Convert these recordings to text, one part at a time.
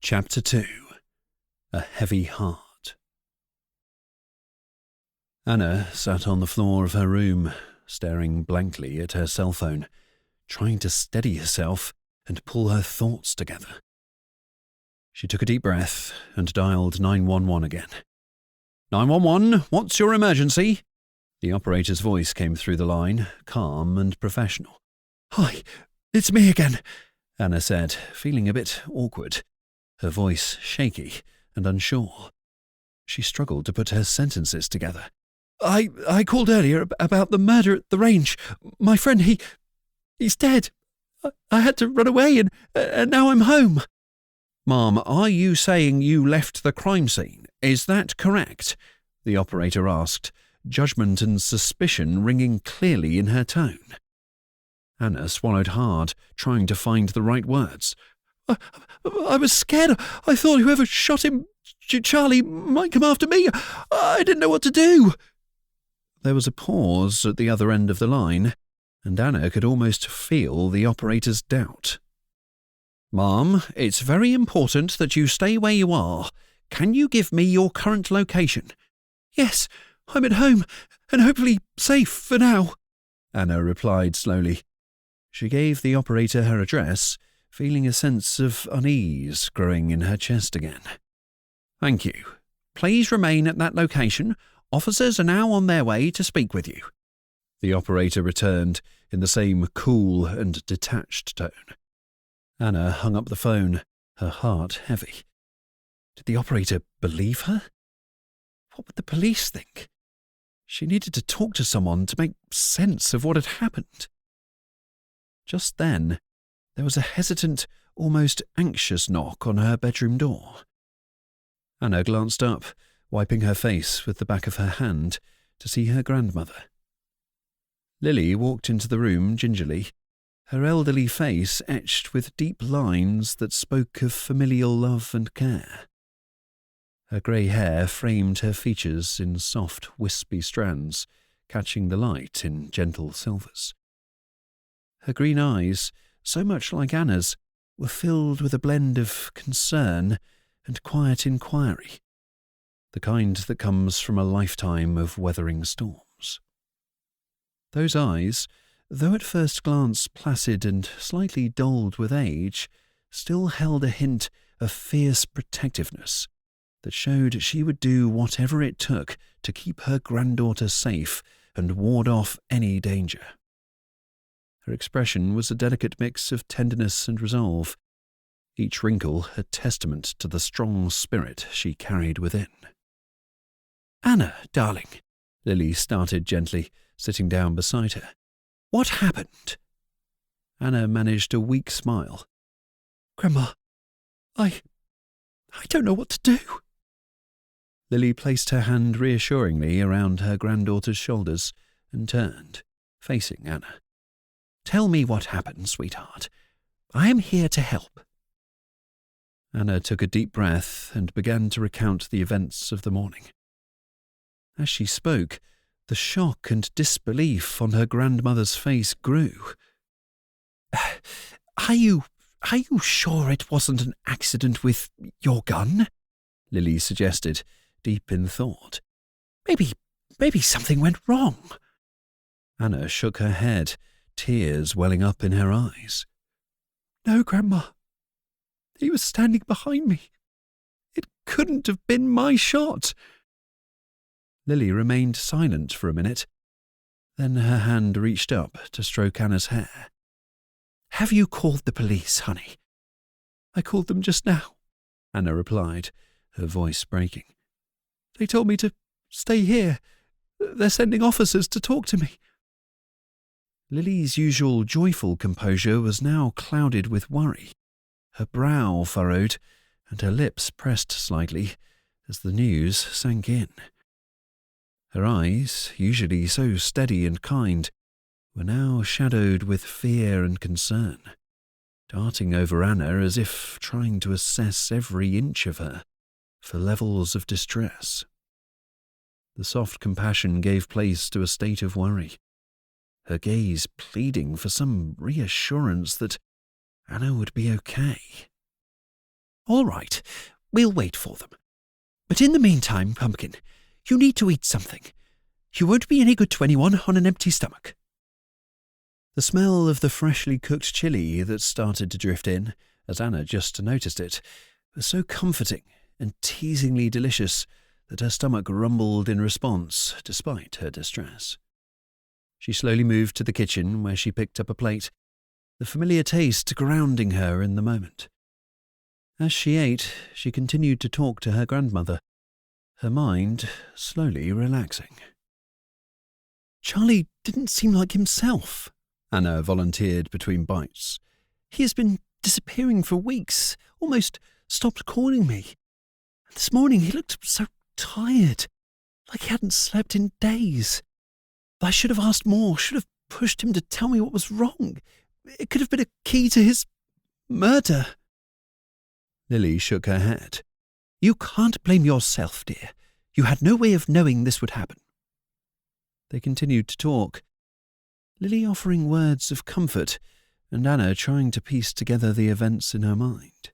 Chapter 2. A Heavy Heart. Anna sat on the floor of her room, staring blankly at her cell phone, trying to steady herself and pull her thoughts together. She took a deep breath and dialed 911 again. 911, what's your emergency? The operator's voice came through the line, calm and professional. Hi, it's me again, Anna said, feeling a bit awkward, her voice shaky and unsure. She struggled to put her sentences together. I called earlier about the murder at the range. My friend, he's dead. I had to run away and now I'm home. Mom, are you saying you left the crime scene? Is that correct? The operator asked, judgment and suspicion ringing clearly in her tone. Anna swallowed hard, trying to find the right words. I was scared. I thought whoever shot him, Charlie, might come after me. I didn't know what to do. There was a pause at the other end of the line, and Anna could almost feel the operator's doubt. Mom, it's very important that you stay where you are. Can you give me your current location? Yes, I'm at home, and hopefully safe for now, Anna replied slowly. She gave the operator her address, feeling a sense of unease growing in her chest again. Thank you. Please remain at that location. Officers are now on their way to speak with you. The operator returned in the same cool and detached tone. Anna hung up the phone, her heart heavy. Did the operator believe her? What would the police think? She needed to talk to someone to make sense of what had happened. Just then, there was a hesitant, almost anxious knock on her bedroom door. Anna glanced up, wiping her face with the back of her hand to see her grandmother. Lily walked into the room gingerly, her elderly face etched with deep lines that spoke of familial love and care. Her grey hair framed her features in soft, wispy strands, catching the light in gentle silvers. Her green eyes, so much like Anna's, were filled with a blend of concern and quiet inquiry, the kind that comes from a lifetime of weathering storms. Those eyes, though at first glance placid and slightly dulled with age, still held a hint of fierce protectiveness that showed she would do whatever it took to keep her granddaughter safe and ward off any danger. Her expression was a delicate mix of tenderness and resolve, each wrinkle a testament to the strong spirit she carried within. Anna, darling, Lily started gently, sitting down beside her. What happened? Anna managed a weak smile. Grandma, I don't know what to do. Lily placed her hand reassuringly around her granddaughter's shoulders and turned, facing Anna. Tell me what happened, sweetheart. I am here to help. Anna took a deep breath and began to recount the events of the morning. As she spoke, the shock and disbelief on her grandmother's face grew. Are you sure it wasn't an accident with your gun? Lily suggested, deep in thought. Maybe something went wrong. Anna shook her head, tears welling up in her eyes. No, Grandma. He was standing behind me. It couldn't have been my shot. Lily remained silent for a minute. Then her hand reached up to stroke Anna's hair. Have you called the police, honey? I called them just now, Anna replied, her voice breaking. They told me to stay here. They're sending officers to talk to me. Lily's usual joyful composure was now clouded with worry, her brow furrowed and her lips pressed slightly as the news sank in. Her eyes, usually so steady and kind, were now shadowed with fear and concern, darting over Anna as if trying to assess every inch of her for levels of distress. The soft compassion gave place to a state of worry, her gaze pleading for some reassurance that Anna would be okay. All right, we'll wait for them. But in the meantime, Pumpkin, you need to eat something. You won't be any good to anyone on an empty stomach. The smell of the freshly cooked chili that started to drift in, as Anna just noticed it, was so comforting and teasingly delicious that her stomach rumbled in response, despite her distress. She slowly moved to the kitchen, where she picked up a plate, the familiar taste grounding her in the moment. As she ate, she continued to talk to her grandmother, her mind slowly relaxing. Charlie didn't seem like himself, Anna volunteered between bites. He has been disappearing for weeks, almost stopped calling me. This morning he looked so tired, like he hadn't slept in days. I should have asked more, should have pushed him to tell me what was wrong. It could have been a key to his murder. Lily shook her head. You can't blame yourself, dear. You had no way of knowing this would happen. They continued to talk, Lily offering words of comfort, and Anna trying to piece together the events in her mind.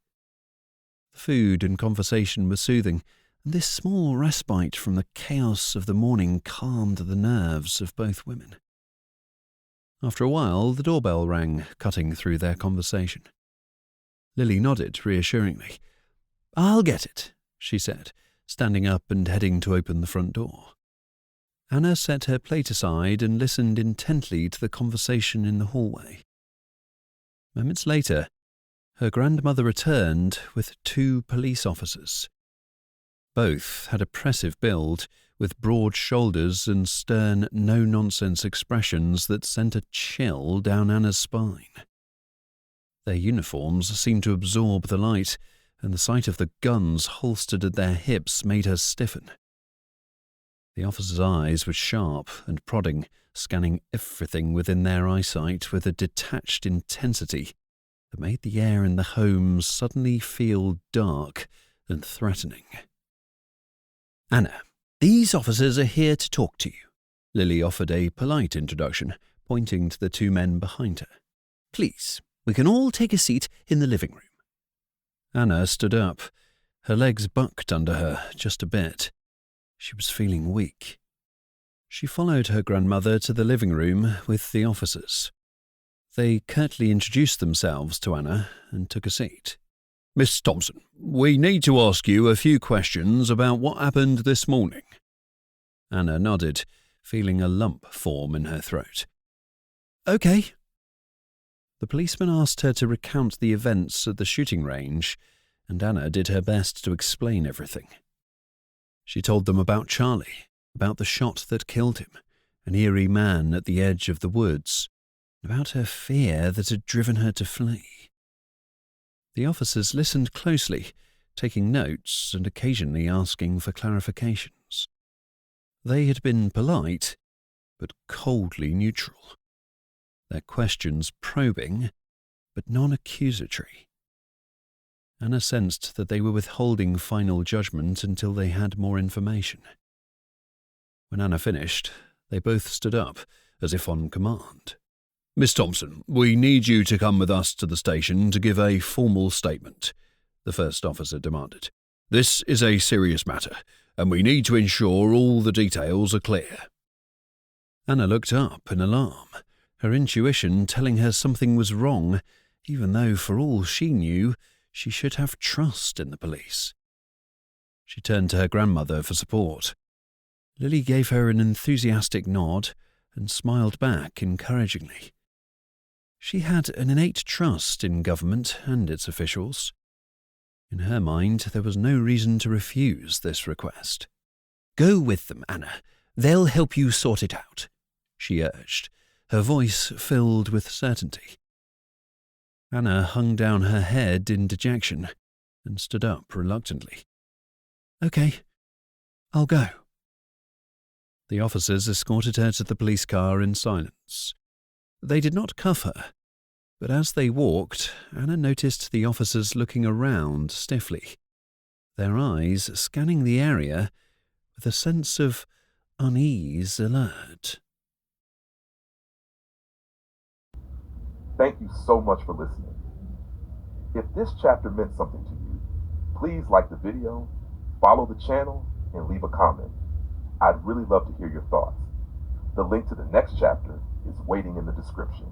The food and conversation were soothing, and this small respite from the chaos of the morning calmed the nerves of both women. After a while, the doorbell rang, cutting through their conversation. Lily nodded reassuringly. I'll get it, she said, standing up and heading to open the front door. Anna set her plate aside and listened intently to the conversation in the hallway. Moments later, her grandmother returned with 2 police officers. Both had oppressive build, with broad shoulders and stern, no-nonsense expressions that sent a chill down Anna's spine. Their uniforms seemed to absorb the light, and the sight of the guns holstered at their hips made her stiffen. The officer's eyes were sharp and prodding, scanning everything within their eyesight with a detached intensity that made the air in the home suddenly feel dark and threatening. Anna, these officers are here to talk to you. Lily offered a polite introduction, pointing to the 2 men behind her. Please, we can all take a seat in the living room. Anna stood up. Her legs bucked under her just a bit. She was feeling weak. She followed her grandmother to the living room with the officers. They curtly introduced themselves to Anna and took a seat. Miss Thompson, we need to ask you a few questions about what happened this morning. Anna nodded, feeling a lump form in her throat. Okay. The policeman asked her to recount the events at the shooting range, and Anna did her best to explain everything. She told them about Charlie, about the shot that killed him, an eerie man at the edge of the woods, about her fear that had driven her to flee. The officers listened closely, taking notes and occasionally asking for clarifications. They had been polite, but coldly neutral. Their questions probing, but non-accusatory. Anna sensed that they were withholding final judgment until they had more information. When Anna finished, they both stood up, as if on command. Miss Thompson, we need you to come with us to the station to give a formal statement, the first officer demanded. This is a serious matter, and we need to ensure all the details are clear. Anna looked up in alarm, her intuition telling her something was wrong, even though for all she knew, she should have trust in the police. She turned to her grandmother for support. Lily gave her an enthusiastic nod and smiled back encouragingly. She had an innate trust in government and its officials. In her mind, there was no reason to refuse this request. Go with them, Anna. They'll help you sort it out, she urged, her voice filled with certainty. Anna hung down her head in dejection and stood up reluctantly. Okay, I'll go. The officers escorted her to the police car in silence. They did not cuff her, but as they walked, Anna noticed the officers looking around stiffly, their eyes scanning the area with a sense of unease alert. Thank you so much for listening. If this chapter meant something to you, Please like the video, follow the channel, and leave a comment. I'd really love to hear your thoughts. The link to the next chapter is waiting in the description.